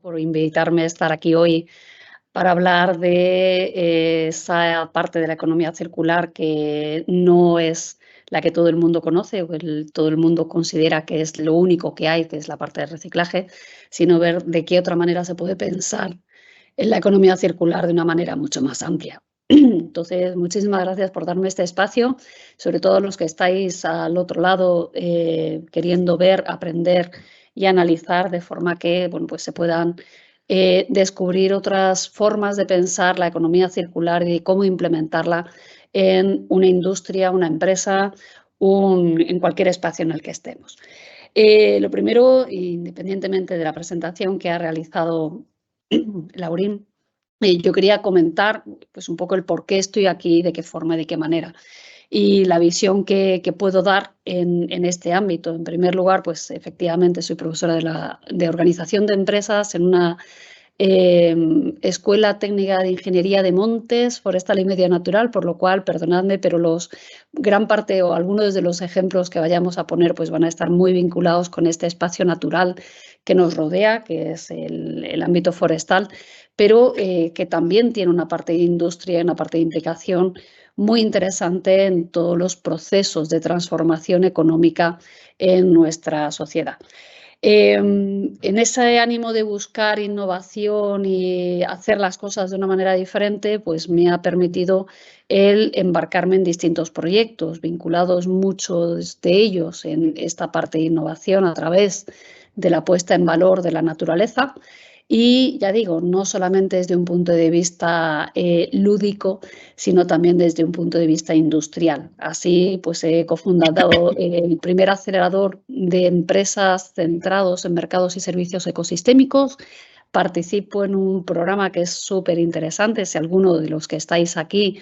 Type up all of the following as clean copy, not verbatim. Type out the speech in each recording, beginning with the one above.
Por invitarme a estar aquí hoy para hablar de esa parte de la economía circular que no es la que todo el mundo conoce o todo el mundo considera que es lo único que hay, que es la parte de reciclaje, sino ver de qué otra manera se puede pensar en la economía circular de una manera mucho más amplia. Entonces, muchísimas gracias por darme este espacio, sobre todo los que estáis al otro lado queriendo ver, aprender y analizar de forma que bueno, pues se puedan descubrir otras formas de pensar la economía circular y cómo implementarla en una industria, una empresa, en cualquier espacio en el que estemos. Lo primero, independientemente de la presentación que ha realizado Laurín, yo quería comentar pues, un poco el por qué estoy aquí, de qué forma y de qué manera. Y la visión que puedo dar en este ámbito. En primer lugar, pues efectivamente soy profesora de organización de empresas en una Escuela Técnica de Ingeniería de Montes, Forestal y Medio Natural, por lo cual, perdonadme, pero gran parte o algunos de los ejemplos que vayamos a poner pues van a estar muy vinculados con este espacio natural que nos rodea, que es el ámbito forestal, pero que también tiene una parte de industria y una parte de implicación muy interesante en todos los procesos de transformación económica en nuestra sociedad. En ese ánimo de buscar innovación y hacer las cosas de una manera diferente, pues me ha permitido el embarcarme en distintos proyectos, vinculados muchos de ellos en esta parte de innovación a través de la puesta en valor de la naturaleza. Y ya digo, no solamente desde un punto de vista lúdico, sino también desde un punto de vista industrial. Así, pues he cofundado el primer acelerador de empresas centrados en mercados y servicios ecosistémicos. Participo en un programa que es súper interesante. Si alguno de los que estáis aquí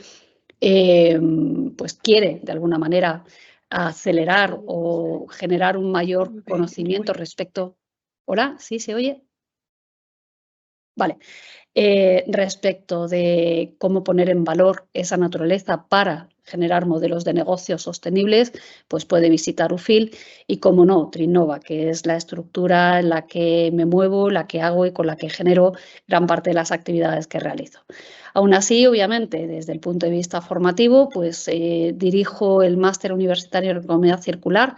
pues quiere de alguna manera acelerar o generar un mayor conocimiento respecto. ¿Hola? ¿Sí se oye? Vale. Respecto de cómo poner en valor esa naturaleza para generar modelos de negocios sostenibles, pues puede visitar UFIL y, como no, Trinova, que es la estructura en la que me muevo, la que hago y con la que genero gran parte de las actividades que realizo. Aún así, obviamente, desde el punto de vista formativo, pues dirijo el máster universitario en economía circular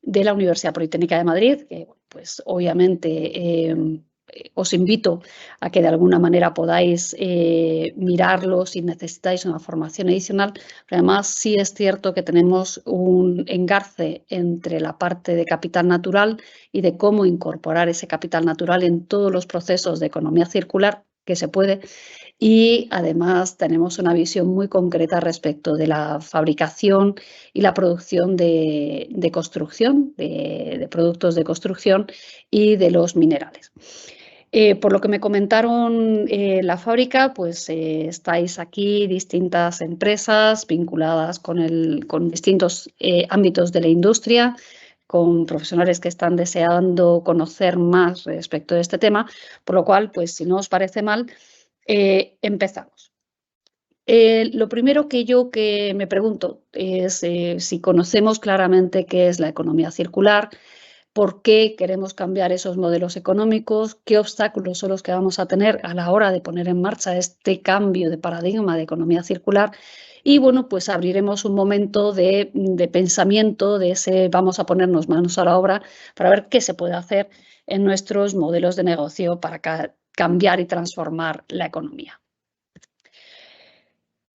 de la Universidad Politécnica de Madrid, que pues obviamente os invito a que de alguna manera podáis mirarlo si necesitáis una formación adicional. Pero además sí es cierto que tenemos un engarce entre la parte de capital natural y de cómo incorporar ese capital natural en todos los procesos de economía circular que se puede. Y además tenemos una visión muy concreta respecto de la fabricación y la producción de construcción, de productos de construcción y de los minerales. Por lo que me comentaron la fábrica, pues estáis aquí distintas empresas vinculadas con distintos ámbitos de la industria, con profesionales que están deseando conocer más respecto de este tema, por lo cual, pues si no os parece mal, empezamos. Lo primero que me pregunto es si conocemos claramente qué es la economía circular, por qué queremos cambiar esos modelos económicos, qué obstáculos son los que vamos a tener a la hora de poner en marcha este cambio de paradigma de economía circular. Y bueno, pues abriremos un momento de pensamiento, de ese vamos a ponernos manos a la obra para ver qué se puede hacer en nuestros modelos de negocio para cambiar y transformar la economía.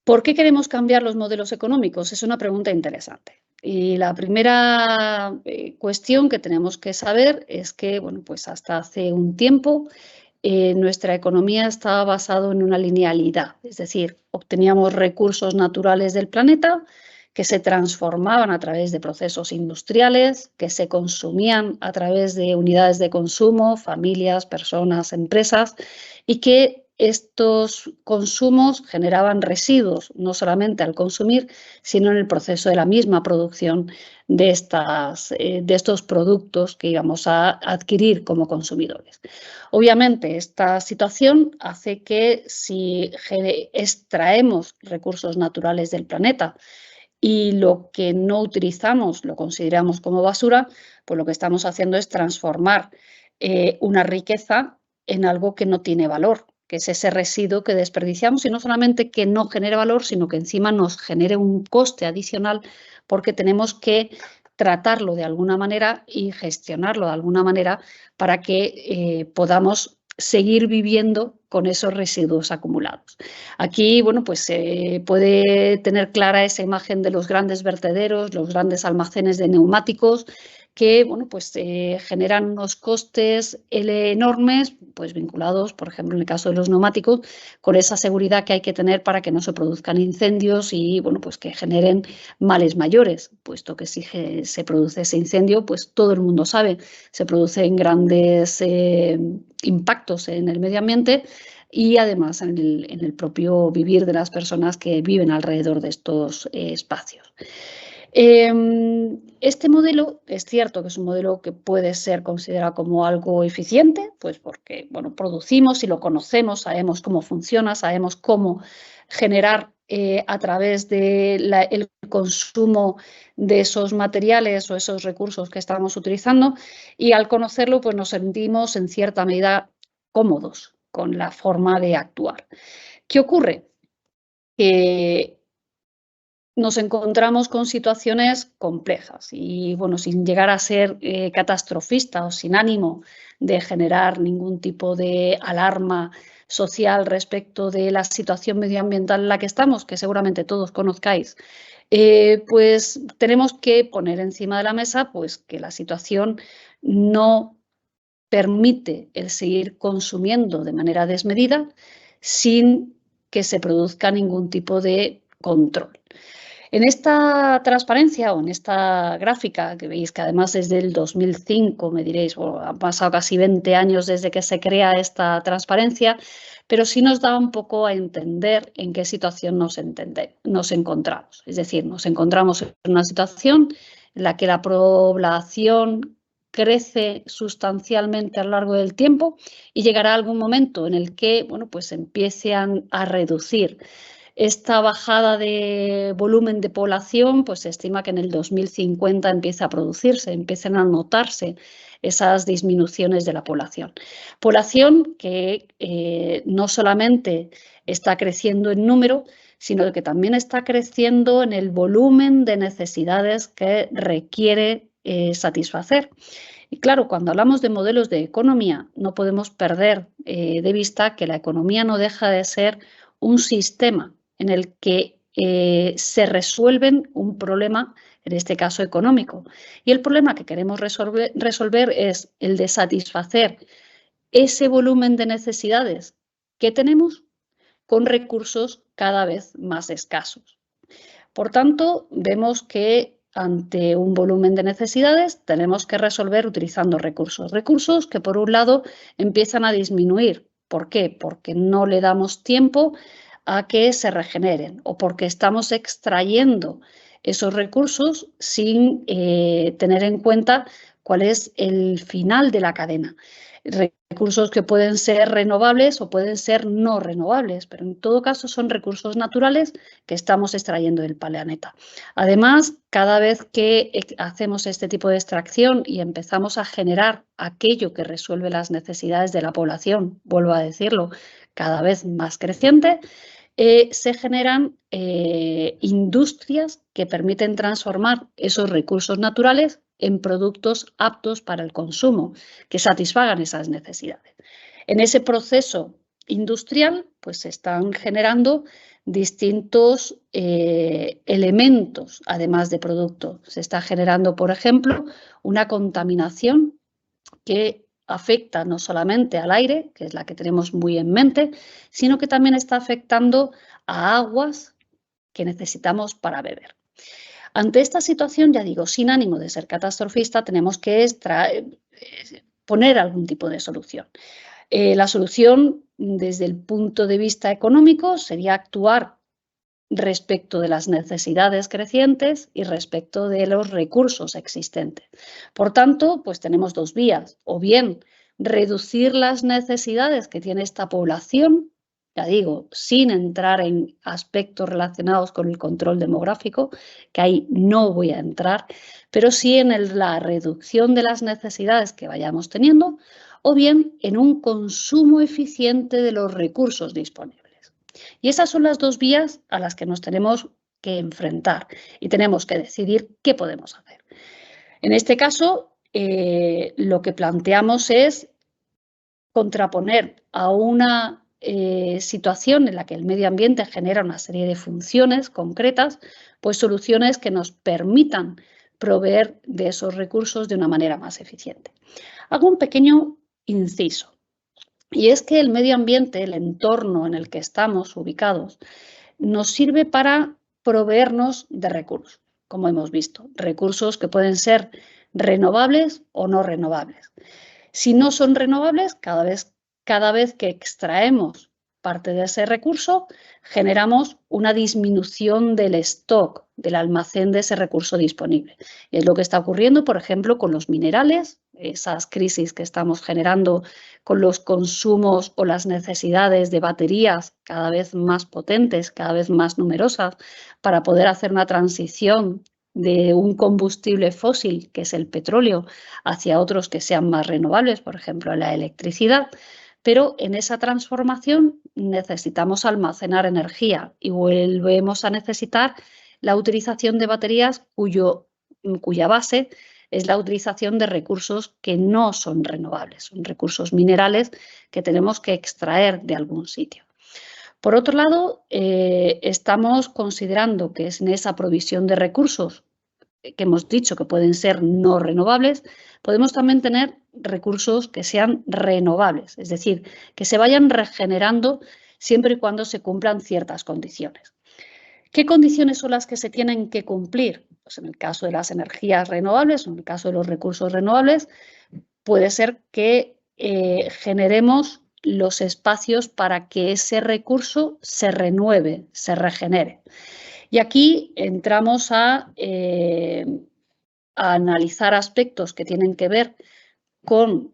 ¿Por qué queremos cambiar los modelos económicos? Es una pregunta interesante. Y la primera cuestión que tenemos que saber es que, bueno, pues hasta hace un tiempo nuestra economía estaba basada en una linealidad, es decir, obteníamos recursos naturales del planeta que se transformaban a través de procesos industriales, que se consumían a través de unidades de consumo, familias, personas, empresas, y que estos consumos generaban residuos, no solamente al consumir, sino en el proceso de la misma producción de estos productos que íbamos a adquirir como consumidores. Obviamente, esta situación hace que si extraemos recursos naturales del planeta y lo que no utilizamos lo consideramos como basura, pues lo que estamos haciendo es transformar una riqueza en algo que no tiene valor, que es ese residuo que desperdiciamos y no solamente que no genere valor, sino que encima nos genere un coste adicional porque tenemos que tratarlo de alguna manera y gestionarlo de alguna manera para que podamos seguir viviendo con esos residuos acumulados. Aquí, bueno, pues se puede tener clara esa imagen de los grandes vertederos, los grandes almacenes de neumáticos, que bueno, pues, generan unos costes enormes, pues vinculados, por ejemplo, en el caso de los neumáticos, con esa seguridad que hay que tener para que no se produzcan incendios y bueno, pues que generen males mayores, puesto que si se produce ese incendio, pues todo el mundo sabe, se producen grandes impactos en el medio ambiente y además en el propio vivir de las personas que viven alrededor de estos espacios. Este modelo es cierto que es un modelo que puede ser considerado como algo eficiente, pues porque bueno, producimos y lo conocemos, sabemos cómo funciona, sabemos cómo generar a través del consumo de esos materiales o esos recursos que estamos utilizando y al conocerlo pues nos sentimos en cierta medida cómodos con la forma de actuar. ¿Qué ocurre? Que nos encontramos con situaciones complejas y, bueno, sin llegar a ser catastrofista o sin ánimo de generar ningún tipo de alarma social respecto de la situación medioambiental en la que estamos, que seguramente todos conozcáis, pues tenemos que poner encima de la mesa pues, que la situación no permite el seguir consumiendo de manera desmedida sin que se produzca ningún tipo de control. En esta transparencia o en esta gráfica, que veis que además desde el 2005, me diréis, bueno, han pasado casi 20 años desde que se crea esta transparencia, pero sí nos da un poco a entender en qué situación nos encontramos. Es decir, nos encontramos en una situación en la que la población crece sustancialmente a lo largo del tiempo y llegará algún momento en el que, bueno, pues empiecen a reducir esta bajada de volumen de población, pues se estima que en el 2050 empieza a producirse, empiecen a notarse esas disminuciones de la población. Población que no solamente está creciendo en número, sino que también está creciendo en el volumen de necesidades que requiere satisfacer. Y claro, cuando hablamos de modelos de economía, no podemos perder de vista que la economía no deja de ser un sistema en el que se resuelven un problema, en este caso económico. Y el problema que queremos resolver es el de satisfacer ese volumen de necesidades que tenemos con recursos cada vez más escasos. Por tanto, vemos que ante un volumen de necesidades tenemos que resolver utilizando recursos. Recursos que, por un lado, empiezan a disminuir. ¿Por qué? Porque no le damos tiempo a que se regeneren o porque estamos extrayendo esos recursos sin tener en cuenta cuál es el final de la cadena. Recursos que pueden ser renovables o pueden ser no renovables, pero en todo caso son recursos naturales que estamos extrayendo del planeta. Además, cada vez que hacemos este tipo de extracción y empezamos a generar aquello que resuelve las necesidades de la población, vuelvo a decirlo, cada vez más creciente, se generan industrias que permiten transformar esos recursos naturales en productos aptos para el consumo, que satisfagan esas necesidades. En ese proceso industrial, pues se están generando distintos elementos, además de productos. Se está generando, por ejemplo, una contaminación que afecta no solamente al aire, que es la que tenemos muy en mente, sino que también está afectando a aguas que necesitamos para beber. Ante esta situación, ya digo, sin ánimo de ser catastrofista, tenemos que poner algún tipo de solución. La solución, desde el punto de vista económico, sería actuar respecto de las necesidades crecientes y respecto de los recursos existentes. Por tanto, pues tenemos dos vías, o bien reducir las necesidades que tiene esta población, ya digo, sin entrar en aspectos relacionados con el control demográfico, que ahí no voy a entrar, pero sí en la reducción de las necesidades que vayamos teniendo, o bien en un consumo eficiente de los recursos disponibles. Y esas son las dos vías a las que nos tenemos que enfrentar y tenemos que decidir qué podemos hacer. En este caso, lo que planteamos es contraponer a una situación en la que el medio ambiente genera una serie de funciones concretas, pues soluciones que nos permitan proveer de esos recursos de una manera más eficiente. Hago un pequeño inciso, y es que el medio ambiente, el entorno en el que estamos ubicados, nos sirve para proveernos de recursos, como hemos visto, recursos que pueden ser renovables o no renovables. Si no son renovables, cada vez que extraemos parte de ese recurso, generamos una disminución del stock, del almacén de ese recurso disponible. Y es lo que está ocurriendo, por ejemplo, con los minerales, esas crisis que estamos generando con los consumos o las necesidades de baterías cada vez más potentes, cada vez más numerosas, para poder hacer una transición de un combustible fósil, que es el petróleo, hacia otros que sean más renovables, por ejemplo, la electricidad. Pero en esa transformación necesitamos almacenar energía y volvemos a necesitar la utilización de baterías cuya base es la utilización de recursos que no son renovables, son recursos minerales que tenemos que extraer de algún sitio. Por otro lado, estamos considerando que es en esa provisión de recursos que hemos dicho que pueden ser no renovables, podemos también tener recursos que sean renovables, es decir, que se vayan regenerando siempre y cuando se cumplan ciertas condiciones. ¿Qué condiciones son las que se tienen que cumplir? Pues en el caso de las energías renovables, o en el caso de los recursos renovables, puede ser que generemos los espacios para que ese recurso se renueve, se regenere. Y aquí entramos a analizar aspectos que tienen que ver con,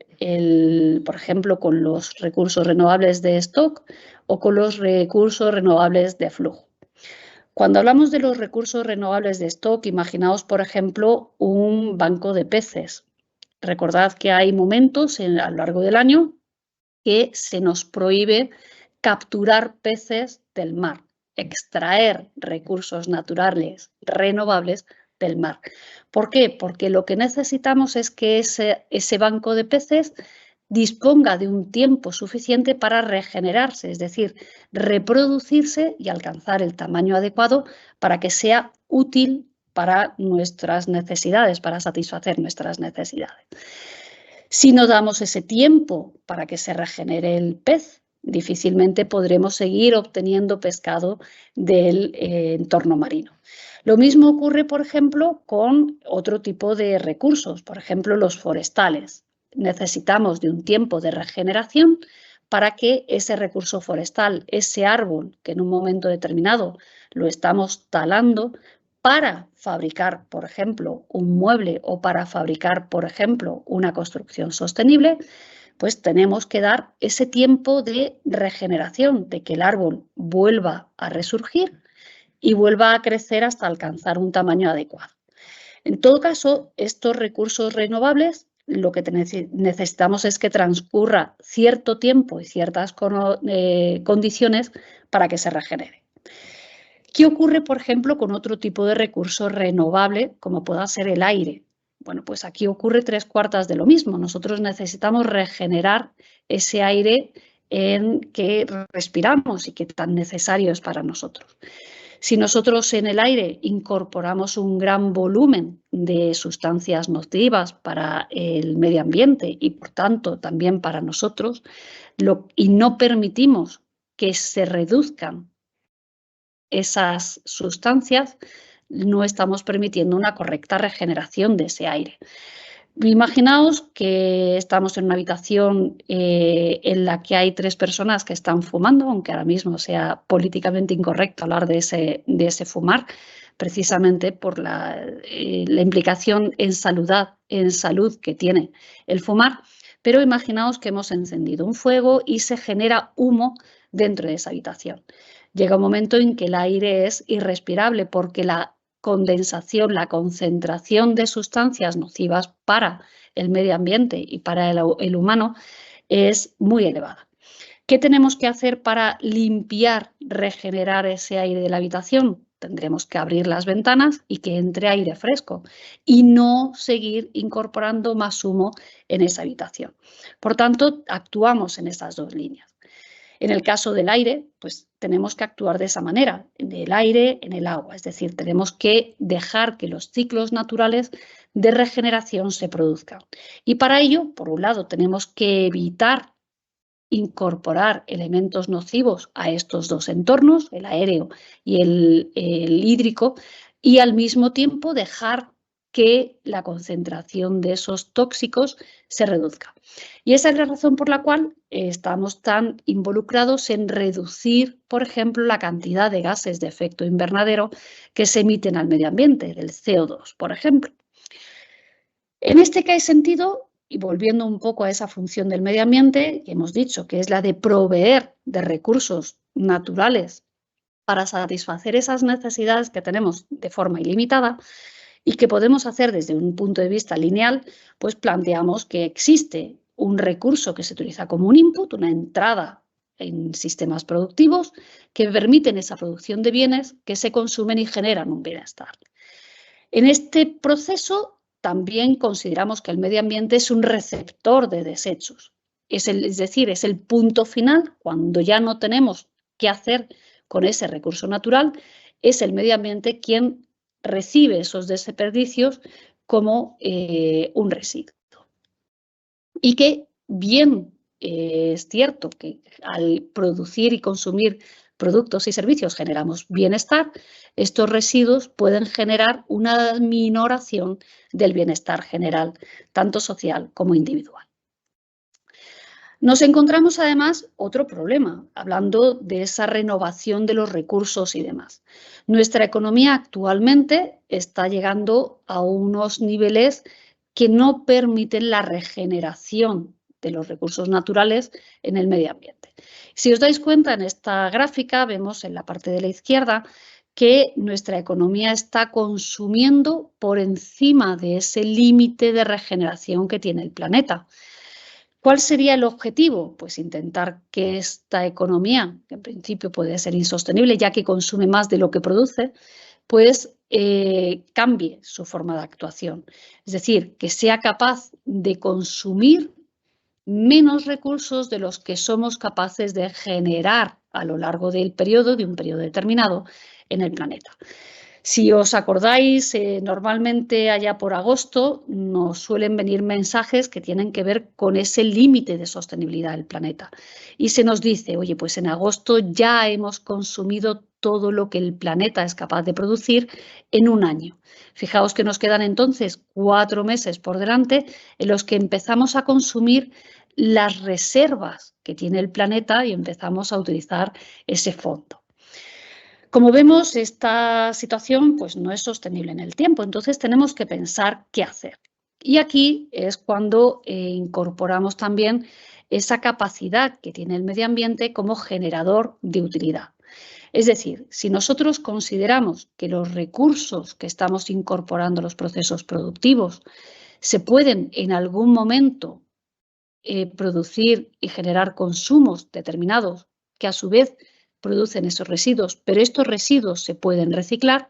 por ejemplo, con los recursos renovables de stock o con los recursos renovables de flujo. Cuando hablamos de los recursos renovables de stock, imaginaos, por ejemplo, un banco de peces. Recordad que hay momentos a lo largo del año que se nos prohíbe capturar peces del mar, extraer recursos naturales renovables del mar. ¿Por qué? Porque lo que necesitamos es que ese banco de peces disponga de un tiempo suficiente para regenerarse, es decir, reproducirse y alcanzar el tamaño adecuado para que sea útil para nuestras necesidades, para satisfacer nuestras necesidades. Si no damos ese tiempo para que se regenere el pez, difícilmente podremos seguir obteniendo pescado del entorno marino. Lo mismo ocurre, por ejemplo, con otro tipo de recursos, por ejemplo, los forestales. Necesitamos de un tiempo de regeneración para que ese recurso forestal, ese árbol que en un momento determinado lo estamos talando, para fabricar, por ejemplo, un mueble o para fabricar, por ejemplo, una construcción sostenible, pues tenemos que dar ese tiempo de regeneración, de que el árbol vuelva a resurgir y vuelva a crecer hasta alcanzar un tamaño adecuado. En todo caso, estos recursos renovables, lo que necesitamos es que transcurra cierto tiempo y ciertas condiciones para que se regenere. ¿Qué ocurre, por ejemplo, con otro tipo de recurso renovable, como pueda ser el aire? Bueno, pues aquí ocurre 3/4 de lo mismo. Nosotros necesitamos regenerar ese aire que respiramos y que tan necesario es para nosotros. Si nosotros en el aire incorporamos un gran volumen de sustancias nocivas para el medio ambiente y, por tanto, también para nosotros, y no permitimos que se reduzcan esas sustancias, no estamos permitiendo una correcta regeneración de ese aire. Imaginaos que estamos en una habitación en la que hay 3 personas que están fumando, aunque ahora mismo sea políticamente incorrecto hablar de ese fumar, precisamente por la implicación en salud que tiene el fumar. Pero imaginaos que hemos encendido un fuego y se genera humo dentro de esa habitación. Llega un momento en que el aire es irrespirable porque la condensación, la concentración de sustancias nocivas para el medio ambiente y para el humano es muy elevada. ¿Qué tenemos que hacer para limpiar, regenerar ese aire de la habitación? Tendremos que abrir las ventanas y que entre aire fresco y no seguir incorporando más humo en esa habitación. Por tanto, actuamos en estas dos líneas. En el caso del aire, pues tenemos que actuar de esa manera, en el aire, en el agua, es decir, tenemos que dejar que los ciclos naturales de regeneración se produzcan. Y para ello, por un lado, tenemos que evitar incorporar elementos nocivos a estos dos entornos, el aéreo y el hídrico, y al mismo tiempo dejar que la concentración de esos tóxicos se reduzca. Y esa es la razón por la cual estamos tan involucrados en reducir, por ejemplo, la cantidad de gases de efecto invernadero que se emiten al medio ambiente, del CO2, por ejemplo. En este sentido, y volviendo un poco a esa función del medio ambiente, que hemos dicho que es la de proveer de recursos naturales para satisfacer esas necesidades que tenemos de forma ilimitada y que podemos hacer desde un punto de vista lineal, pues planteamos que existe un recurso que se utiliza como un input, una entrada en sistemas productivos que permiten esa producción de bienes que se consumen y generan un bienestar. En este proceso también consideramos que el medio ambiente es un receptor de desechos, es decir, es el punto final cuando ya no tenemos qué hacer con ese recurso natural, es el medio ambiente quien recibe esos desperdicios como un residuo. Y que bien es cierto que al producir y consumir productos y servicios generamos bienestar, estos residuos pueden generar una minoración del bienestar general, tanto social como individual. Nos encontramos además otro problema, hablando de esa renovación de los recursos y demás. Nuestra economía actualmente está llegando a unos niveles que no permiten la regeneración de los recursos naturales en el medio ambiente. Si os dais cuenta, en esta gráfica vemos en la parte de la izquierda que nuestra economía está consumiendo por encima de ese límite de regeneración que tiene el planeta. ¿Cuál sería el objetivo? Pues intentar que esta economía, que en principio puede ser insostenible ya que consume más de lo que produce, pues cambie su forma de actuación. Es decir, que sea capaz de consumir menos recursos de los que somos capaces de generar a lo largo del periodo, de un periodo determinado, en el planeta. Si os acordáis, normalmente allá por agosto nos suelen venir mensajes que tienen que ver con ese límite de sostenibilidad del planeta. Y se nos dice, oye, pues en agosto ya hemos consumido todo lo que el planeta es capaz de producir en un año. Fijaos que nos quedan entonces 4 meses por delante en los que empezamos a consumir las reservas que tiene el planeta y empezamos a utilizar ese fondo. Como vemos, esta situación pues, no es sostenible en el tiempo, entonces tenemos que pensar qué hacer. Y aquí es cuando incorporamos también esa capacidad que tiene el medio ambiente como generador de utilidad. Es decir, si nosotros consideramos que los recursos que estamos incorporando a los procesos productivos se pueden en algún momento producir y generar consumos determinados que a su vez producen esos residuos, pero estos residuos se pueden reciclar,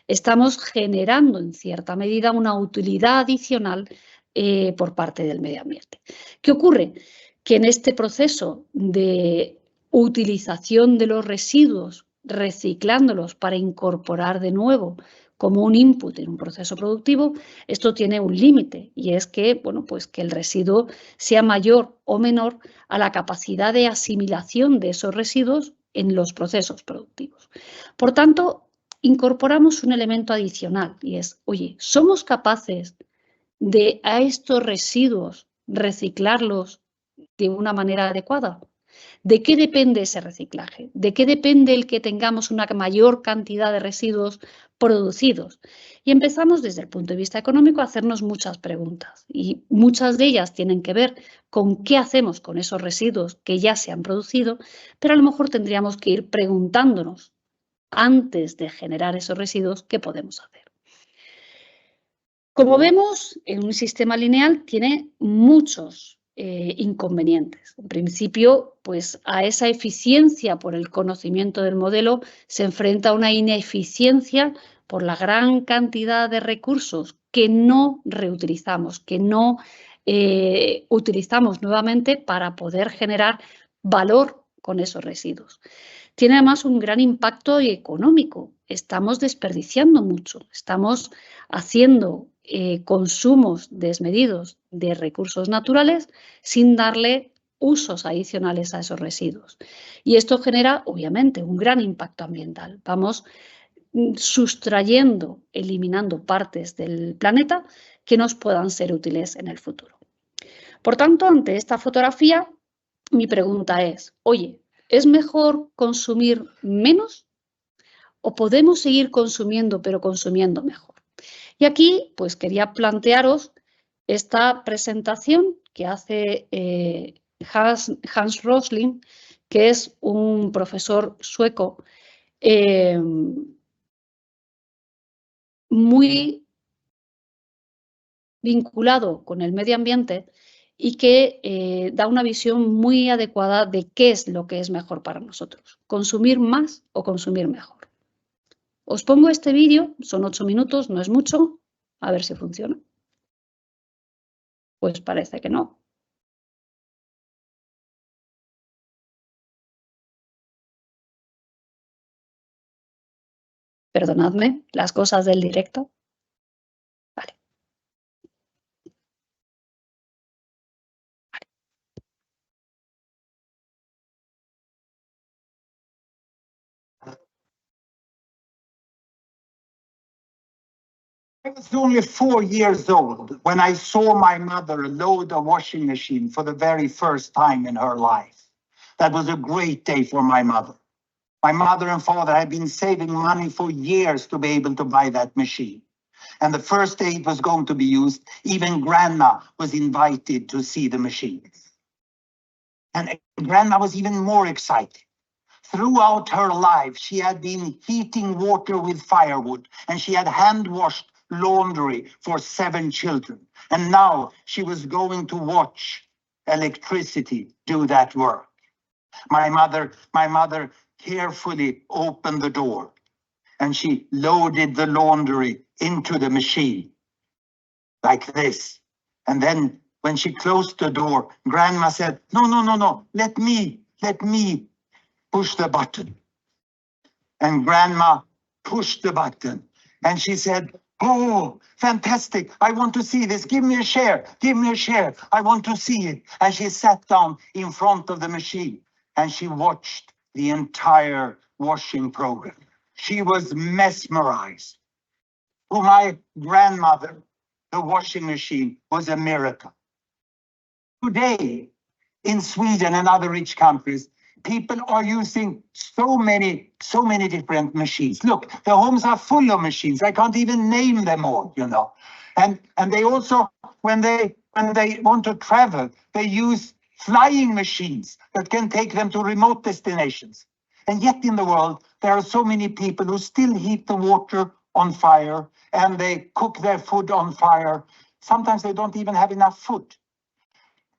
estamos generando en cierta medida una utilidad adicional por parte del medio ambiente. ¿Qué ocurre? Que en este proceso de utilización de los residuos, reciclándolos para incorporar de nuevo como un input en un proceso productivo, esto tiene un límite y es que, bueno, pues que el residuo sea mayor o menor a la capacidad de asimilación de esos residuos en los procesos productivos. Por tanto, incorporamos un elemento adicional y es, oye, ¿somos capaces de a estos residuos reciclarlos de una manera adecuada? ¿De qué depende ese reciclaje? ¿De qué depende el que tengamos una mayor cantidad de residuos producidos? Y empezamos desde el punto de vista económico a hacernos muchas preguntas y muchas de ellas tienen que ver con qué hacemos con esos residuos que ya se han producido, pero a lo mejor tendríamos que ir preguntándonos antes de generar esos residuos qué podemos hacer. Como vemos, en un sistema lineal tiene muchos inconvenientes. En principio, pues a esa eficiencia por el conocimiento del modelo se enfrenta una ineficiencia por la gran cantidad de recursos que no reutilizamos, que no utilizamos nuevamente para poder generar valor con esos residuos. Tiene además un gran impacto económico. Estamos desperdiciando mucho, estamos haciendo consumos desmedidos de recursos naturales sin darle usos adicionales a esos residuos. Y esto genera, obviamente, un gran impacto ambiental. Vamos sustrayendo, eliminando partes del planeta que nos puedan ser útiles en el futuro. Por tanto, ante esta fotografía, mi pregunta es, oye, ¿es mejor consumir menos o podemos seguir consumiendo, pero consumiendo mejor? Y aquí, pues quería plantearos esta presentación que hace Hans Rosling, que es un profesor sueco muy vinculado con el medio ambiente y que da una visión muy adecuada de qué es lo que es mejor para nosotros, consumir más o consumir mejor. Os pongo este vídeo, son 8 minutos, no es mucho, a ver si funciona. Pues parece que no. Perdonadme, las cosas del directo. Vale. I was only 4 years old when I saw my mother load a washing machine for the very first time in her life. That was a great day for my mother. My mother and father had been saving money for years to be able to buy that machine. And the first day it was going to be used, even Grandma was invited to see the machine. And Grandma was even more excited. Throughout her life, she had been heating water with firewood, and she had hand-washed laundry for 7 children. And now she was going to watch electricity do that work. My mother carefully opened the door, and she loaded the laundry into the machine like this. And then when she closed the door, Grandma said, no, let me push the button. And Grandma pushed the button, and she said, oh, fantastic, I want to see this, give me a share, I want to see it. And she sat down in front of the machine, and she watched the entire washing program. She was mesmerized. For my grandmother, the washing machine was a miracle. Today, in Sweden and other rich countries, people are using so many different machines. Look, the homes are full of machines. I can't even name them all, you know. And they also, when they want to travel, they use flying machines that can take them to remote destinations. And yet in the world, there are so many people who still heat the water on fire, and they cook their food on fire. Sometimes they don't even have enough food.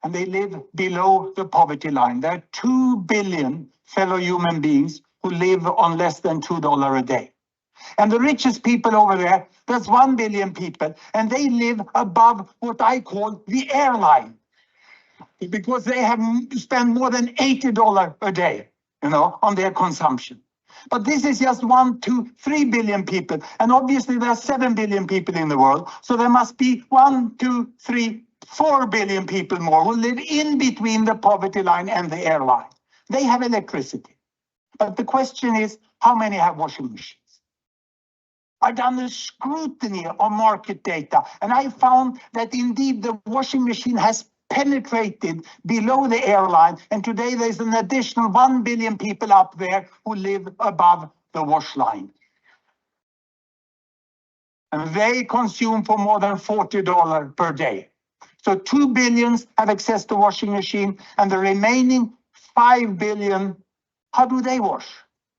And they live below the poverty line. There are 2 billion fellow human beings who live on less than $2 a day. And the richest people over there, there's 1 billion people, and they live above what I call the airline, because they have spent more than $80 a day, you know, on their consumption. But this is just 1, 2, 3 billion people. And obviously there are 7 billion people in the world. So there must be 1, 2, 3, 4 billion people more who live in between the poverty line and the airline. They have electricity. But the question is, how many have washing machines? I've done a scrutiny of market data, and I found that indeed the washing machine has penetrated below the airline, and today there's an additional 1 billion people up there who live above the wash line. And they consume for more than $40 per day. So 2 billion have access to washing machine, and the remaining 5 billion, how do they wash?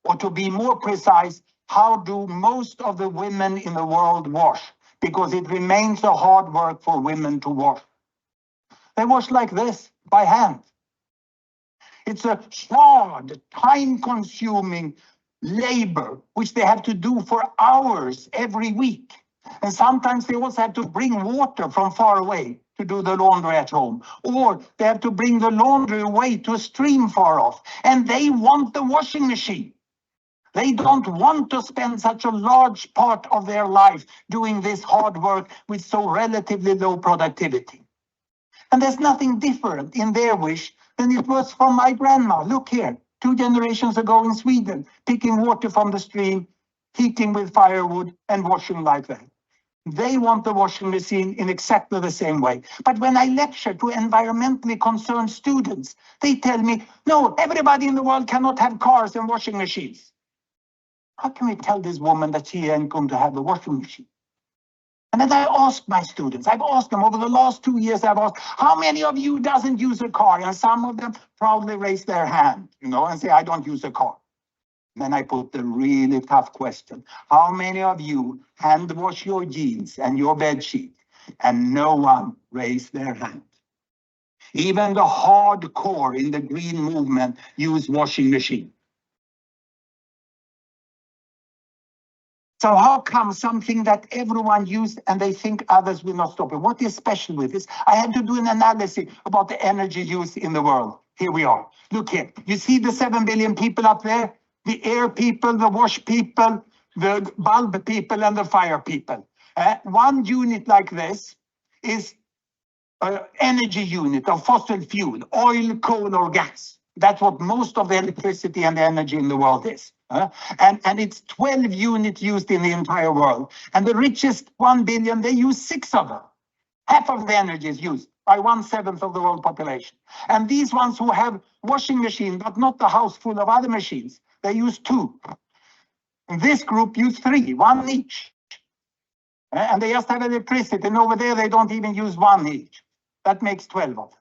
Or to be more precise, how do most of the women in the world wash? because it remains a hard work for women to wash. They wash like this, by hand. It's a hard, time-consuming labor, which they have to do for hours every week. And sometimes they also have to bring water from far away to do the laundry at home. Or they have to bring the laundry away to a stream far off. And they want the washing machine. They don't want to spend such a large part of their life doing this hard work with so relatively low productivity. And there's nothing different in their wish than it was from my grandma. Look here, 2 generations ago in Sweden, picking water from the stream, heating with firewood and washing like that. They want the washing machine in exactly the same way. But when I lecture to environmentally concerned students, they tell me, no, everybody in the world cannot have cars and washing machines. How can we tell this woman that she ain't going to have a washing machine? And then I ask my students, I've asked them over the last 2 years, I've asked, how many of you doesn't use a car? And some of them proudly raise their hand, and say, I don't use a car. And then I put the really tough question. How many of you hand wash your jeans and your bed sheet? And no one raised their hand. Even the hardcore in the green movement use washing machine. So how come something that everyone used and they think others will not stop it? What is special with this? I had to do an analysis about the energy use in the world. Here we are. Look here. You see the 7 billion people up there? The air people, the wash people, the bulb people, and the fire people. One unit like this is an energy unit of fossil fuel, oil, coal, or gas. That's what most of the electricity and the energy in the world is. And it's 12 units used in the entire world. And the richest 1 billion, they use 6 of them. Half of the energy is used by 1/7 of the world population. And these ones who have washing machine, but not the house full of other machines, they use 2. And this group use 3, 1 each. And they just have electricity. And over there, they don't even use 1 each. That makes 12 of them.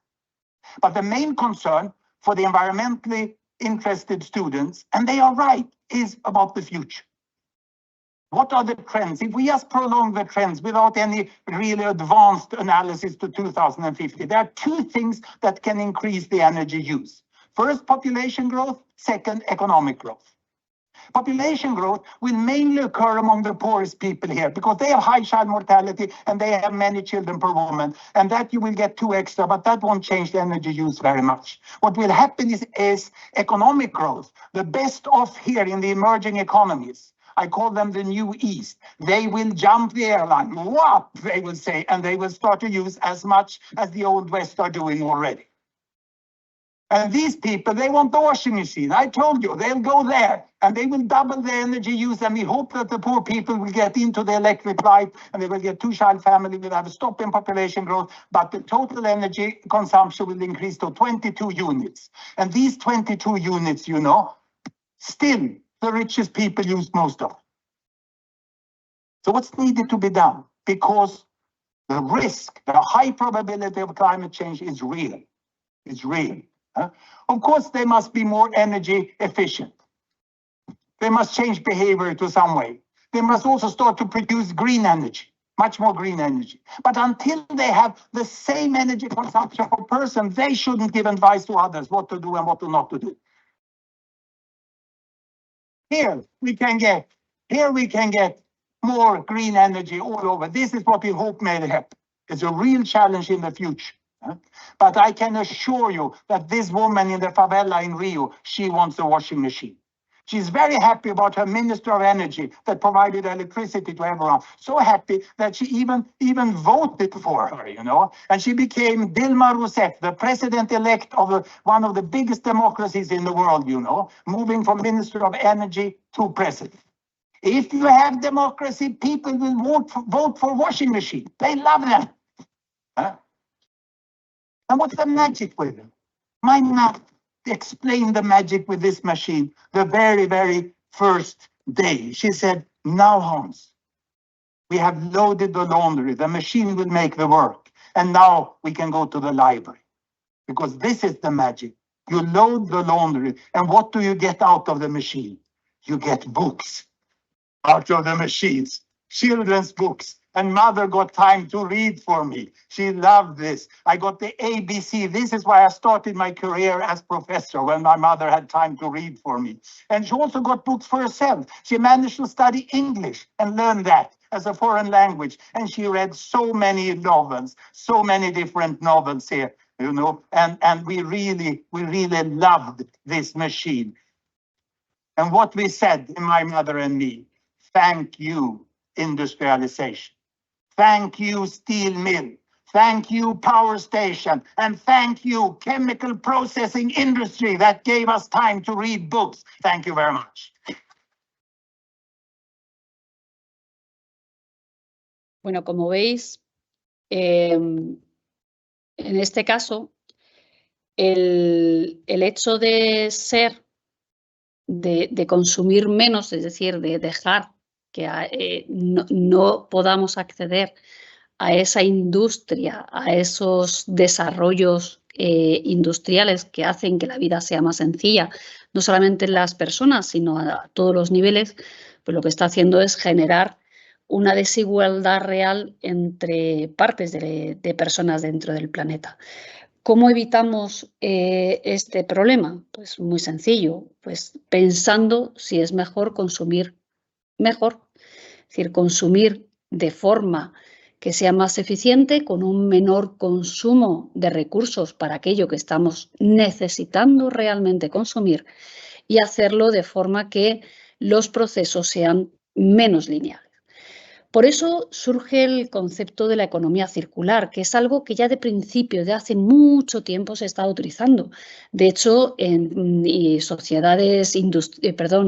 But the main concern for the environmentally interested students, and they are right, is about the future. What are the trends? If we just prolong the trends without any really advanced analysis to 2050, there are 2 things that can increase the energy use. First, population growth. Second, economic growth. Population growth will mainly occur among the poorest people here because they have high child mortality and they have many children per woman. And that you will get 2 extra, but that won't change the energy use very much. What will happen is economic growth. The best off here in the emerging economies, I call them the New East. They will jump the airline. What? They will say, and they will start to use as much as the Old West are doing already. And these people, they want the washing machine. I told you, they'll go there and they will double the energy use. And we hope that the poor people will get into the electric light and they will get 2-child family, will have a stop in population growth. But the total energy consumption will increase to 22 units. And these 22 units, still the richest people use most of. So what's needed to be done? Because the risk, the high probability of climate change is real. It's real. Of course, they must be more energy efficient. They must change behavior to some way. They must also start to produce green energy, much more green energy. But until they have the same energy consumption per person, they shouldn't give advice to others what to do and what to not to do. Here we can get more green energy all over. This is what we hope may happen. It's a real challenge in the future. But I can assure you that this woman in the favela in Rio, she wants a washing machine. She's very happy about her Minister of Energy that provided electricity to everyone. So happy that she even voted for her, And she became Dilma Rousseff, the president-elect of one of the biggest democracies in the world, moving from Minister of Energy to president. If you have democracy, people will vote for washing machine. They love them. And what's the magic with it? My mom explained the magic with this machine the very, very first day. She said, now, Hans, we have loaded the laundry. The machine will make the work. And now we can go to the library. Because this is the magic. You load the laundry. And what do you get out of the machine? You get books out of the machines. Children's books. And mother got time to read for me. She loved this. I got the ABC. This is why I started my career as professor, when my mother had time to read for me. And she also got books for herself. She managed to study English and learn that as a foreign language. And she read so many novels, so many different novels here, you know, and we really loved this machine. And what we said, my mother and me, thank you, industrialization. Thank you, steel mill. Thank you, power station. And thank you, chemical processing industry that gave us time to read books. Thank you very much. Bueno, como veis, en este caso, el hecho de ser, de consumir menos, es decir, de dejar que no podamos acceder a esa industria, a esos desarrollos industriales que hacen que la vida sea más sencilla, no solamente en las personas, sino a todos los niveles, pues lo que está haciendo es generar una desigualdad real entre partes de personas dentro del planeta. ¿Cómo evitamos este problema? Pues muy sencillo, pues pensando si es mejor consumir mejor, es decir, consumir de forma que sea más eficiente, con un menor consumo de recursos para aquello que estamos necesitando realmente consumir, y hacerlo de forma que los procesos sean menos lineales. Por eso surge el concepto de la economía circular, que es algo que ya de principio, de hace mucho tiempo, se está utilizando. De hecho, en sociedades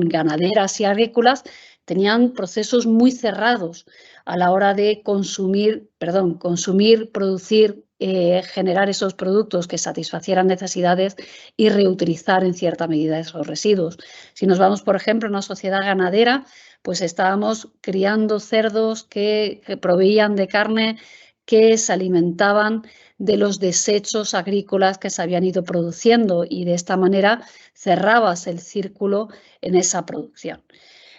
ganaderas y agrícolas tenían procesos muy cerrados a la hora de consumir, producir, generar esos productos que satisfacieran necesidades y reutilizar en cierta medida esos residuos. Si nos vamos, por ejemplo, a una sociedad ganadera, pues estábamos criando cerdos que proveían de carne, que se alimentaban de los desechos agrícolas que se habían ido produciendo, y de esta manera cerrabas el círculo en esa producción.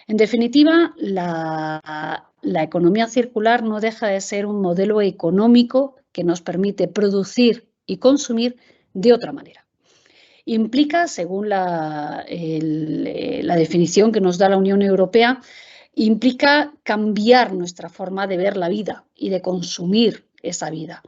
En definitiva, la economía circular no deja de ser un modelo económico que nos permite producir y consumir de otra manera. Implica, según la definición que nos da la Unión Europea, implica cambiar nuestra forma de ver la vida y de consumir esa vida.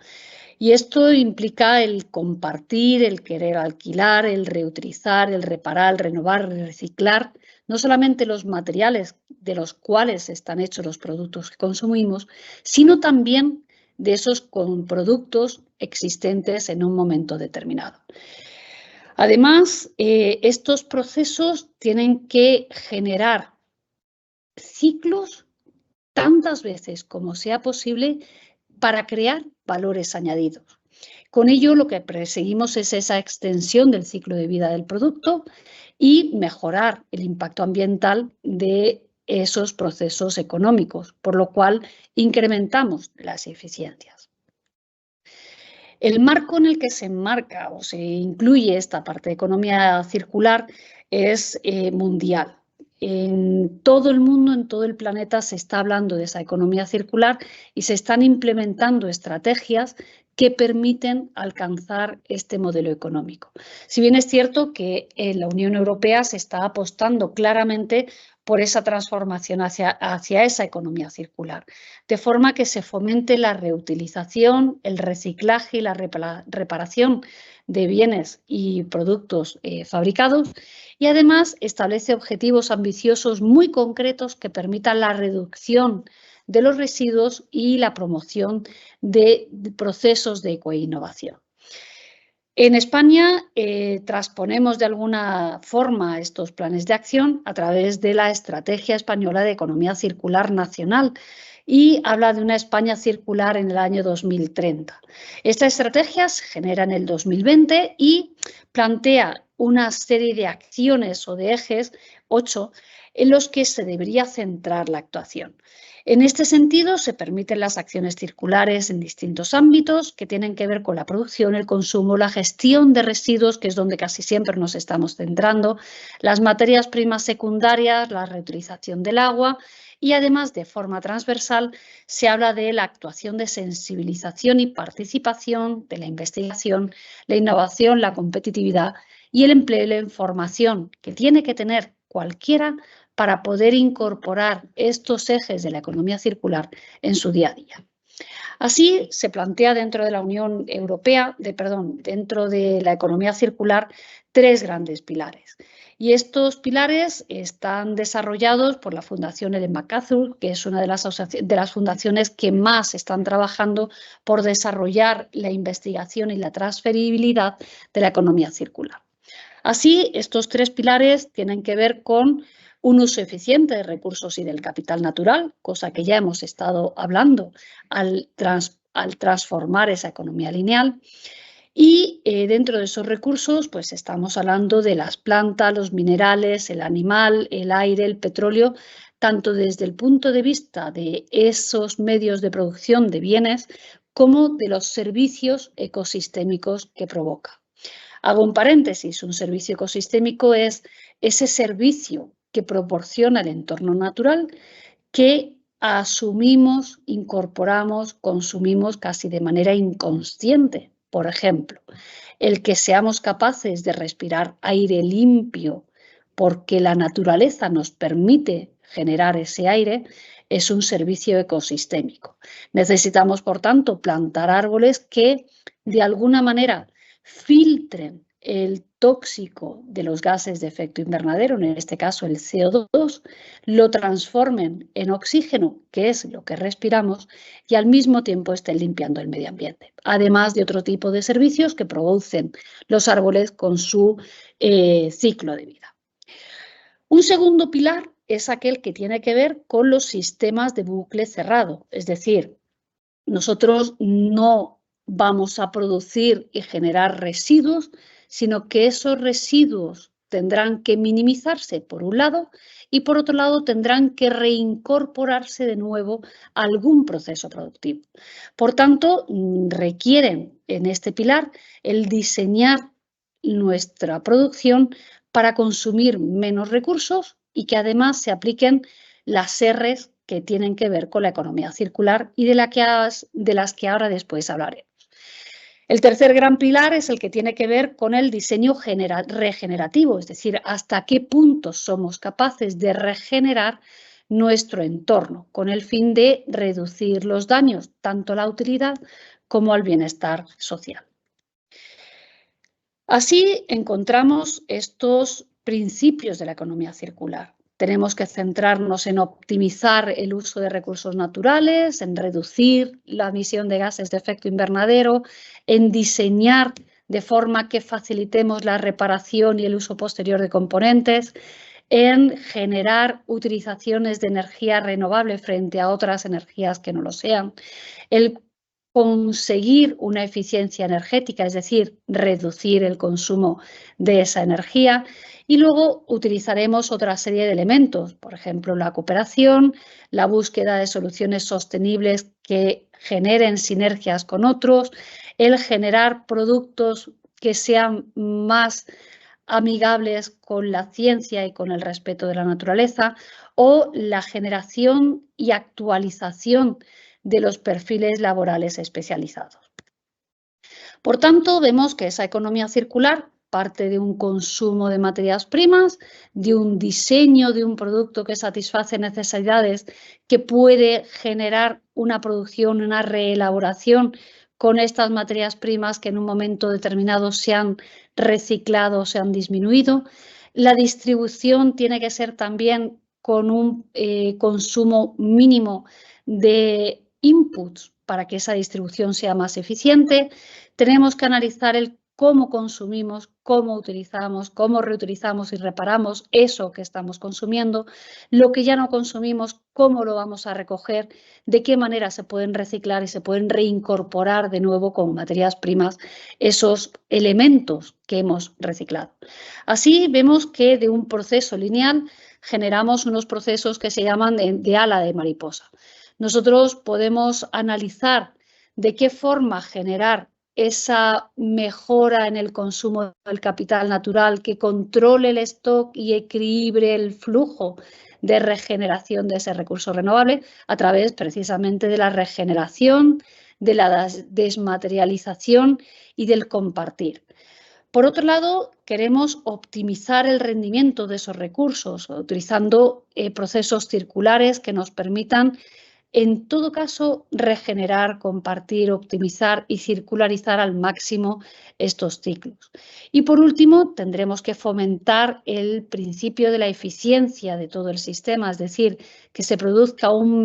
Y esto implica el compartir, el querer alquilar, el reutilizar, el reparar, el renovar, el reciclar, no solamente los materiales de los cuales están hechos los productos que consumimos, sino también de esos productos existentes en un momento determinado. Además, estos procesos tienen que generar ciclos tantas veces como sea posible para crear valores añadidos. Con ello, lo que perseguimos es esa extensión del ciclo de vida del producto y mejorar el impacto ambiental de esos procesos económicos, por lo cual incrementamos las eficiencias. El marco en el que se enmarca o se incluye esta parte de economía circular es mundial. En todo el mundo, en todo el planeta, se está hablando de esa economía circular y se están implementando estrategias que permiten alcanzar este modelo económico. Si bien es cierto que en la Unión Europea se está apostando claramente por esa transformación hacia esa economía circular, de forma que se fomente la reutilización, el reciclaje y la reparación de bienes y productos fabricados, y además establece objetivos ambiciosos muy concretos que permitan la reducción de los residuos y la promoción de procesos de ecoinnovación. En España transponemos de alguna forma estos planes de acción a través de la Estrategia Española de Economía Circular Nacional, y habla de una España circular en el año 2030. Esta estrategia se genera en el 2020 y plantea una serie de acciones o de ejes, 8, en los que se debería centrar la actuación. En este sentido, se permiten las acciones circulares en distintos ámbitos que tienen que ver con la producción, el consumo, la gestión de residuos, que es donde casi siempre nos estamos centrando, las materias primas secundarias, la reutilización del agua Y además, de forma transversal, se habla de la actuación de sensibilización y participación, de la investigación, la innovación, la competitividad y el empleo de la información que tiene que tener cualquiera para poder incorporar estos ejes de la economía circular en su día a día. Así se plantea dentro de la Unión Europea, dentro de la economía circular, 3 grandes pilares. Y estos pilares están desarrollados por la Fundación Ellen MacArthur, que es una de las fundaciones que más están trabajando por desarrollar la investigación y la transferibilidad de la economía circular. Así, estos 3 pilares tienen que ver con un uso eficiente de recursos y del capital natural, cosa que ya hemos estado hablando al transformar esa economía lineal. Y dentro de esos recursos, pues estamos hablando de las plantas, los minerales, el animal, el aire, el petróleo, tanto desde el punto de vista de esos medios de producción de bienes como de los servicios ecosistémicos que provoca. Hago un paréntesis, un servicio ecosistémico es ese servicio que proporciona el entorno natural que asumimos, incorporamos, consumimos casi de manera inconsciente. Por ejemplo, el que seamos capaces de respirar aire limpio porque la naturaleza nos permite generar ese aire es un servicio ecosistémico. Necesitamos, por tanto, plantar árboles que de alguna manera filtren el tóxico de los gases de efecto invernadero, en este caso el CO2, lo transformen en oxígeno, que es lo que respiramos, y al mismo tiempo estén limpiando el medio ambiente, además de otro tipo de servicios que producen los árboles con su ciclo de vida. Un segundo pilar es aquel que tiene que ver con los sistemas de bucle cerrado, es decir, nosotros no vamos a producir y generar residuos, sino que esos residuos tendrán que minimizarse por un lado y por otro lado tendrán que reincorporarse de nuevo a algún proceso productivo. Por tanto, requieren en este pilar el diseñar nuestra producción para consumir menos recursos y que además se apliquen las R's que tienen que ver con la economía circular y de las que ahora después hablaremos. El tercer gran pilar es el que tiene que ver con el diseño regenerativo, es decir, hasta qué punto somos capaces de regenerar nuestro entorno con el fin de reducir los daños tanto a la utilidad como al bienestar social. Así encontramos estos principios de la economía circular. Tenemos que centrarnos en optimizar el uso de recursos naturales, en reducir la emisión de gases de efecto invernadero, en diseñar de forma que facilitemos la reparación y el uso posterior de componentes, en generar utilizaciones de energía renovable frente a otras energías que no lo sean, el conseguir una eficiencia energética, es decir, reducir el consumo de esa energía. Y luego utilizaremos otra serie de elementos, por ejemplo, la cooperación, la búsqueda de soluciones sostenibles que generen sinergias con otros, el generar productos que sean más amigables con la ciencia y con el respeto de la naturaleza, o la generación y actualización de los perfiles laborales especializados. Por tanto, vemos que esa economía circular parte de un consumo de materias primas, de un diseño de un producto que satisface necesidades, que puede generar una producción, una reelaboración con estas materias primas que en un momento determinado se han reciclado o se han disminuido. La distribución tiene que ser también con un consumo mínimo de inputs para que esa distribución sea más eficiente. Tenemos que analizar el cómo consumimos, cómo utilizamos, cómo reutilizamos y reparamos eso que estamos consumiendo, lo que ya no consumimos, cómo lo vamos a recoger, de qué manera se pueden reciclar y se pueden reincorporar de nuevo con materias primas esos elementos que hemos reciclado. Así vemos que de un proceso lineal generamos unos procesos que se llaman de ala de mariposa. Nosotros podemos analizar de qué forma generar esa mejora en el consumo del capital natural, que controle el stock y equilibre el flujo de regeneración de ese recurso renovable a través precisamente de la regeneración, de la desmaterialización y del compartir. Por otro lado, queremos optimizar el rendimiento de esos recursos utilizando procesos circulares que nos permitan, en todo caso, regenerar, compartir, optimizar y circularizar al máximo estos ciclos. Y por último, tendremos que fomentar el principio de la eficiencia de todo el sistema, es decir, que se produzca una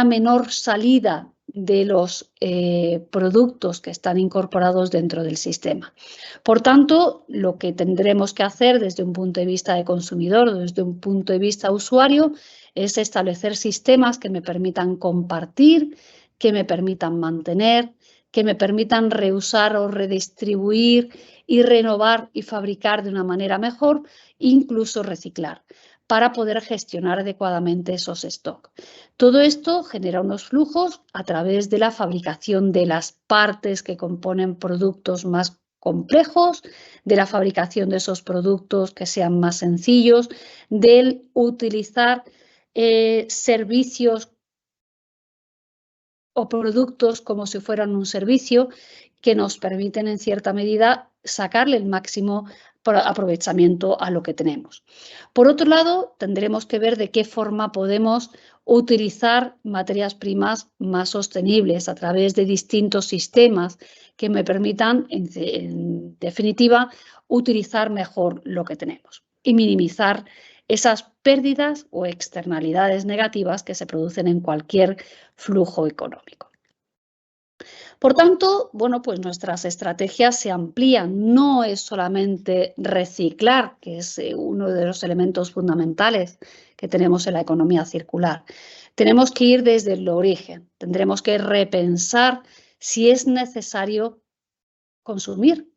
menor salida de los productos que están incorporados dentro del sistema. Por tanto, lo que tendremos que hacer desde un punto de vista de consumidor, desde un punto de vista usuario, es establecer sistemas que me permitan compartir, que me permitan mantener, que me permitan reusar o redistribuir y renovar y fabricar de una manera mejor, incluso reciclar, para poder gestionar adecuadamente esos stocks. Todo esto genera unos flujos a través de la fabricación de las partes que componen productos más complejos, de la fabricación de esos productos que sean más sencillos, del utilizar servicios o productos como si fueran un servicio que nos permiten en cierta medida sacarle el máximo aprovechamiento a lo que tenemos. Por otro lado, tendremos que ver de qué forma podemos utilizar materias primas más sostenibles a través de distintos sistemas que me permitan, en definitiva, utilizar mejor lo que tenemos y minimizar esas pérdidas o externalidades negativas que se producen en cualquier flujo económico. Por tanto, bueno, pues nuestras estrategias se amplían. No es solamente reciclar, que es uno de los elementos fundamentales que tenemos en la economía circular. Tenemos que ir desde el origen. Tendremos que repensar si es necesario consumir.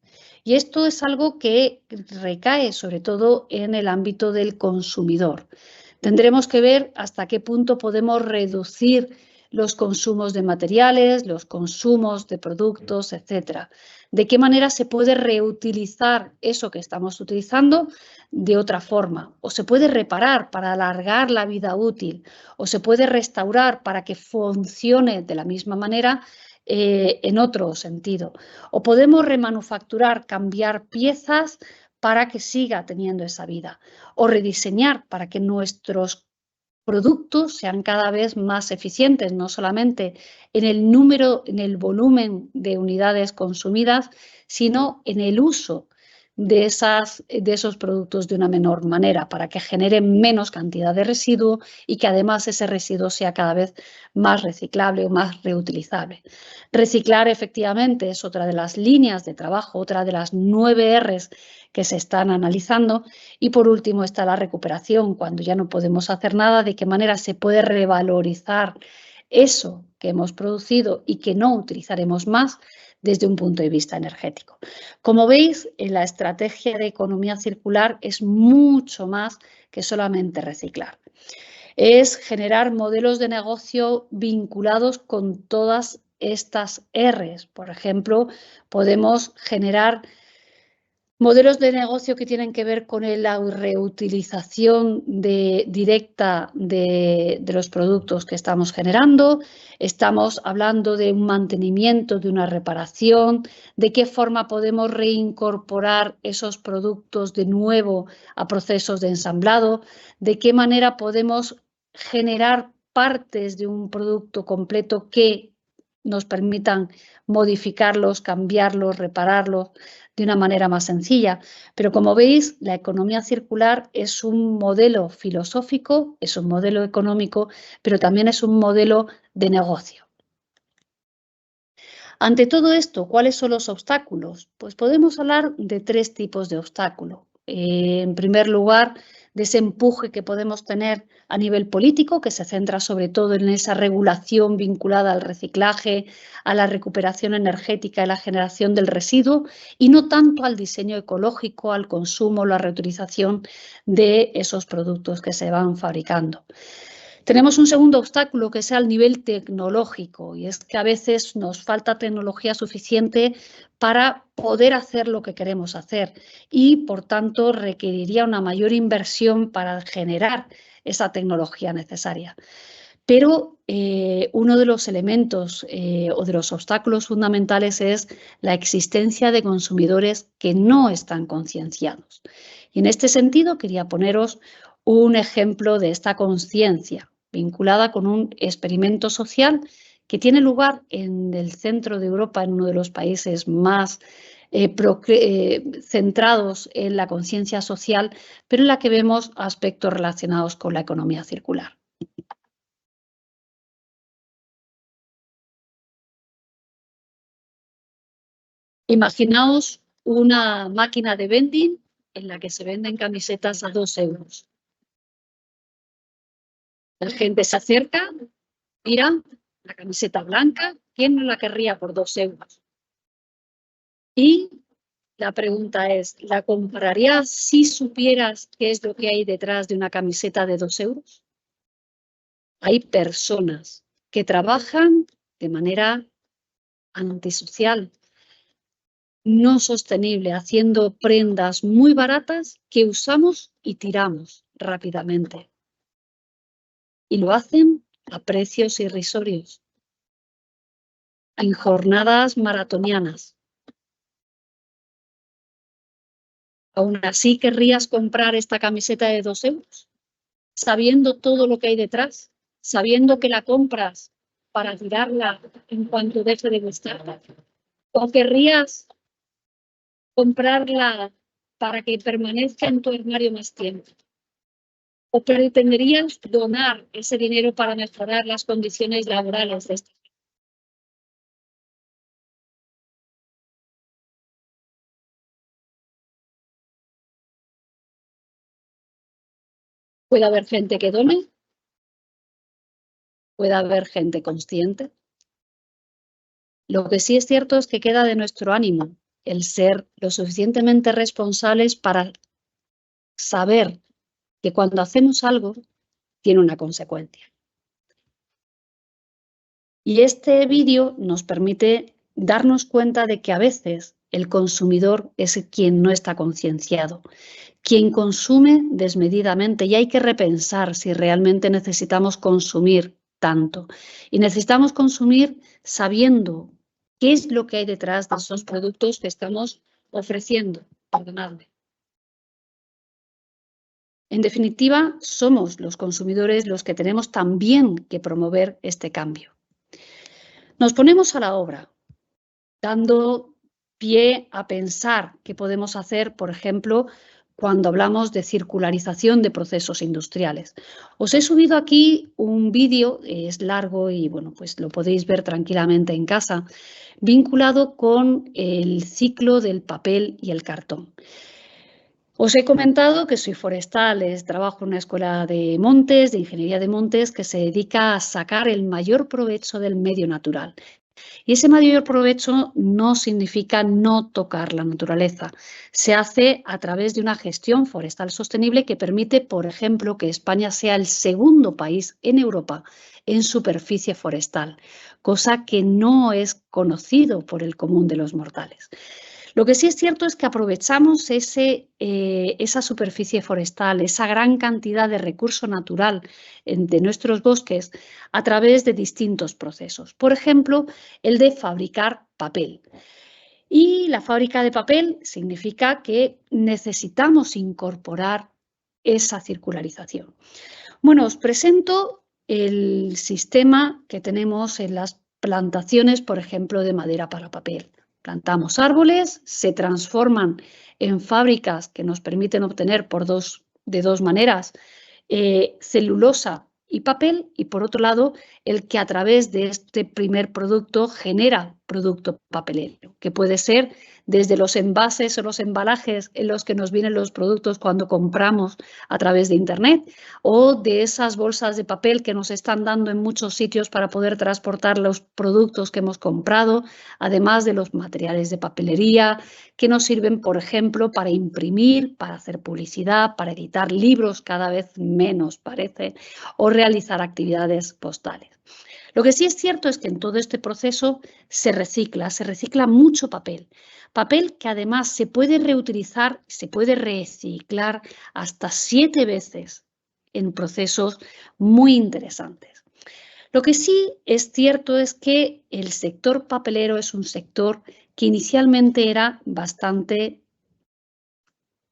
Y esto es algo que recae sobre todo en el ámbito del consumidor. Tendremos que ver hasta qué punto podemos reducir los consumos de materiales, los consumos de productos, etcétera. De qué manera se puede reutilizar eso que estamos utilizando de otra forma, o se puede reparar para alargar la vida útil, o se puede restaurar para que funcione de la misma manera en otro sentido. O podemos remanufacturar, cambiar piezas para que siga teniendo esa vida. O rediseñar para que nuestros productos sean cada vez más eficientes, no solamente en el número, en el volumen de unidades consumidas, sino en el uso de esos productos de una menor manera, para que generen menos cantidad de residuo y que además ese residuo sea cada vez más reciclable o más reutilizable. Reciclar efectivamente es otra de las líneas de trabajo, otra de las 9 Rs que se están analizando. Y por último está la recuperación, cuando ya no podemos hacer nada, de qué manera se puede revalorizar eso que hemos producido y que no utilizaremos más desde un punto de vista energético. Como veis, la estrategia de economía circular es mucho más que solamente reciclar. Es generar modelos de negocio vinculados con todas estas Rs. Por ejemplo, podemos generar modelos de negocio que tienen que ver con la reutilización directa de los productos que estamos generando. Estamos hablando de un mantenimiento, de una reparación, de qué forma podemos reincorporar esos productos de nuevo a procesos de ensamblado, de qué manera podemos generar partes de un producto completo que nos permitan modificarlos, cambiarlos, repararlos de una manera más sencilla. Pero como veis, la economía circular es un modelo filosófico, es un modelo económico, pero también es un modelo de negocio. Ante todo esto, ¿cuáles son los obstáculos? Pues podemos hablar de 3 tipos de obstáculos. En primer lugar, de ese empuje que podemos tener a nivel político, que se centra sobre todo en esa regulación vinculada al reciclaje, a la recuperación energética y la generación del residuo, y no tanto al diseño ecológico, al consumo, la reutilización de esos productos que se van fabricando. Tenemos un segundo obstáculo que es al nivel tecnológico, y es que a veces nos falta tecnología suficiente para poder hacer lo que queremos hacer y, por tanto, requeriría una mayor inversión para generar esa tecnología necesaria. Pero uno de los elementos o de los obstáculos fundamentales es la existencia de consumidores que no están concienciados. Y en este sentido quería poneros un ejemplo de esta conciencia vinculada con un experimento social que tiene lugar en el centro de Europa, en uno de los países más centrados en la conciencia social, pero en la que vemos aspectos relacionados con la economía circular. Imaginaos una máquina de vending en la que se venden camisetas a 2 euros. La gente se acerca, mira la camiseta blanca, ¿quién no la querría por 2 euros? Y la pregunta es, ¿la comprarías si supieras qué es lo que hay detrás de una camiseta de 2 euros? Hay personas que trabajan de manera antisocial, no sostenible, haciendo prendas muy baratas que usamos y tiramos rápidamente. Y lo hacen a precios irrisorios, en jornadas maratonianas. ¿Aún así querrías comprar esta camiseta de 2 euros? Sabiendo todo lo que hay detrás, sabiendo que la compras para tirarla en cuanto deje de gustarte. ¿O querrías comprarla para que permanezca en tu armario más tiempo? ¿O pretenderías donar ese dinero para mejorar las condiciones laborales de esta gente? Puede haber gente que done, puede haber gente consciente. Lo que sí es cierto es que queda de nuestro ánimo el ser lo suficientemente responsables para saber que cuando hacemos algo tiene una consecuencia. Y este vídeo nos permite darnos cuenta de que a veces el consumidor es quien no está concienciado, quien consume desmedidamente, y hay que repensar si realmente necesitamos consumir tanto. Y necesitamos consumir sabiendo qué es lo que hay detrás de esos productos que estamos ofreciendo. Perdonadme. En definitiva, somos los consumidores los que tenemos también que promover este cambio. Nos ponemos a la obra, dando pie a pensar qué podemos hacer, por ejemplo, cuando hablamos de circularización de procesos industriales. Os he subido aquí un vídeo, es largo y bueno, pues lo podéis ver tranquilamente en casa, vinculado con el ciclo del papel y el cartón. Os he comentado que soy forestal, trabajo en una escuela de montes, de ingeniería de montes, que se dedica a sacar el mayor provecho del medio natural. Y ese mayor provecho no significa no tocar la naturaleza. Se hace a través de una gestión forestal sostenible que permite, por ejemplo, que España sea el segundo país en Europa en superficie forestal, cosa que no es conocido por el común de los mortales. Lo que sí es cierto es que aprovechamos esa superficie forestal, esa gran cantidad de recurso natural de nuestros bosques a través de distintos procesos. Por ejemplo, el de fabricar papel. Y la fábrica de papel significa que necesitamos incorporar esa circularización. Bueno, os presento el sistema que tenemos en las plantaciones, por ejemplo, de madera para papel. Plantamos árboles, se transforman en fábricas que nos permiten obtener de dos maneras celulosa y papel, y por otro lado, el que a través de este primer producto genera producto papelero, que puede ser desde los envases o los embalajes en los que nos vienen los productos cuando compramos a través de Internet, o de esas bolsas de papel que nos están dando en muchos sitios para poder transportar los productos que hemos comprado, además de los materiales de papelería que nos sirven, por ejemplo, para imprimir, para hacer publicidad, para editar libros, cada vez menos parece, o realizar actividades postales. Lo que sí es cierto es que en todo este proceso se recicla mucho papel. Papel que además se puede reutilizar, se puede reciclar hasta 7 veces en procesos muy interesantes. Lo que sí es cierto es que el sector papelero es un sector que inicialmente era bastante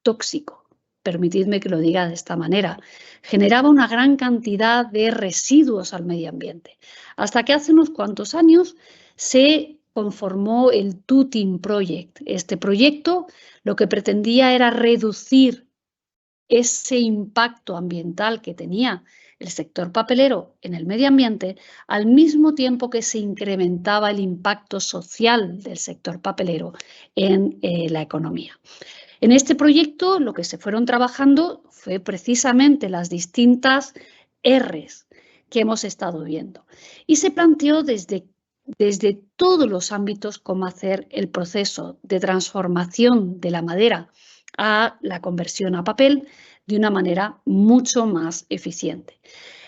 tóxico. Permitidme que lo diga de esta manera. Generaba una gran cantidad de residuos al medio ambiente. Hasta que hace unos cuantos años se conformó el Tuting Project. Este proyecto lo que pretendía era reducir ese impacto ambiental que tenía el sector papelero en el medio ambiente, al mismo tiempo que se incrementaba el impacto social del sector papelero en la economía. En este proyecto lo que se fueron trabajando fue precisamente las distintas Rs que hemos estado viendo y se planteó desde todos los ámbitos cómo hacer el proceso de transformación de la madera a la conversión a papel de una manera mucho más eficiente.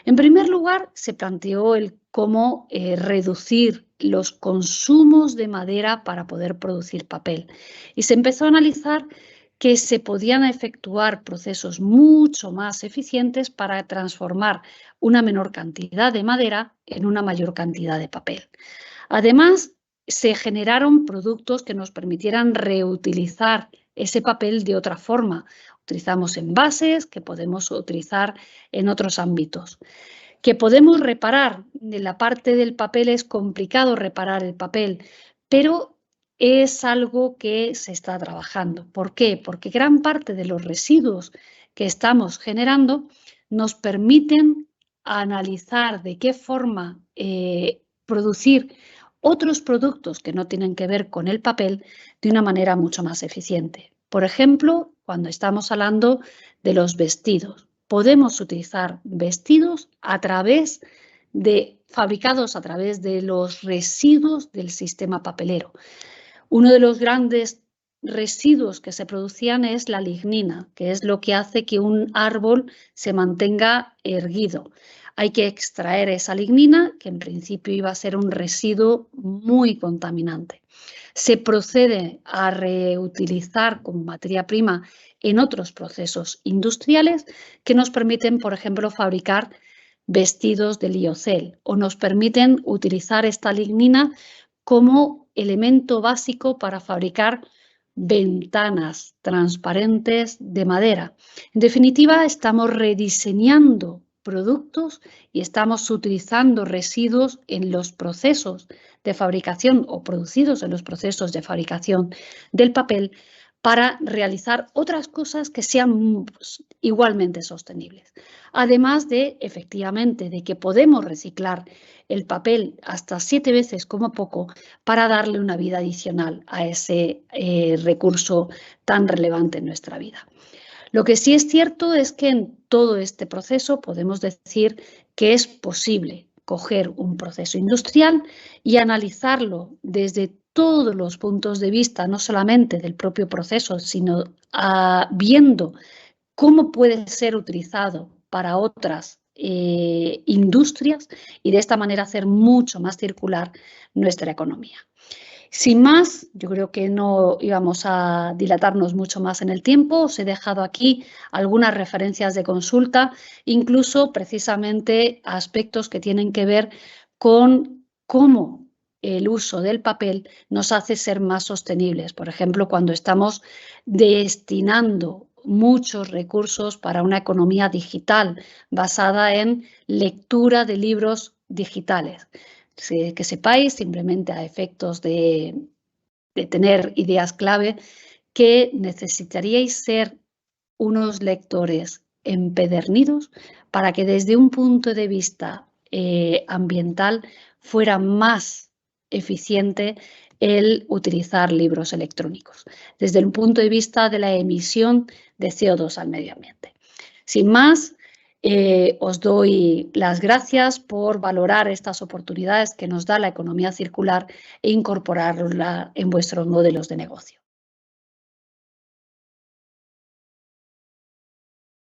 En primer lugar, se planteó el cómo reducir los consumos de madera para poder producir papel y se empezó a analizar que se podían efectuar procesos mucho más eficientes para transformar una menor cantidad de madera en una mayor cantidad de papel. Además, se generaron productos que nos permitieran reutilizar ese papel de otra forma. Utilizamos envases que podemos utilizar en otros ámbitos. Que podemos reparar, en la parte del papel es complicado reparar el papel, pero es algo que se está trabajando. ¿Por qué? Porque gran parte de los residuos que estamos generando nos permiten analizar de qué forma producir otros productos que no tienen que ver con el papel de una manera mucho más eficiente. Por ejemplo, cuando estamos hablando de los vestidos, podemos utilizar vestidos fabricados a través de los residuos del sistema papelero. Uno de los grandes residuos que se producían es la lignina, que es lo que hace que un árbol se mantenga erguido. Hay que extraer esa lignina, que en principio iba a ser un residuo muy contaminante. Se procede a reutilizar como materia prima en otros procesos industriales que nos permiten, por ejemplo, fabricar vestidos de liocel o nos permiten utilizar esta lignina como elemento básico para fabricar ventanas transparentes de madera. En definitiva, estamos rediseñando productos y estamos utilizando residuos en los procesos de fabricación o producidos en los procesos de fabricación del papel para realizar otras cosas que sean igualmente sostenibles. Además de, efectivamente, de que podemos reciclar el papel hasta 7 veces como poco para darle una vida adicional a ese recurso tan relevante en nuestra vida. Lo que sí es cierto es que en todo este proceso podemos decir que es posible coger un proceso industrial y analizarlo desde todos los puntos de vista, no solamente del propio proceso, sino viendo cómo puede ser utilizado para otras industrias y de esta manera hacer mucho más circular nuestra economía. Sin más, yo creo que no íbamos a dilatarnos mucho más en el tiempo. Os he dejado aquí algunas referencias de consulta, incluso precisamente aspectos que tienen que ver con cómo el uso del papel nos hace ser más sostenibles. Por ejemplo, cuando estamos destinando muchos recursos para una economía digital basada en lectura de libros digitales. Que sepáis, simplemente a efectos de tener ideas clave, que necesitaríais ser unos lectores empedernidos para que desde un punto de vista ambiental fuera más eficiente el utilizar libros electrónicos, desde el punto de vista de la emisión de CO2 al medio ambiente. Sin más, os doy las gracias por valorar estas oportunidades que nos da la economía circular e incorporarla en vuestros modelos de negocio.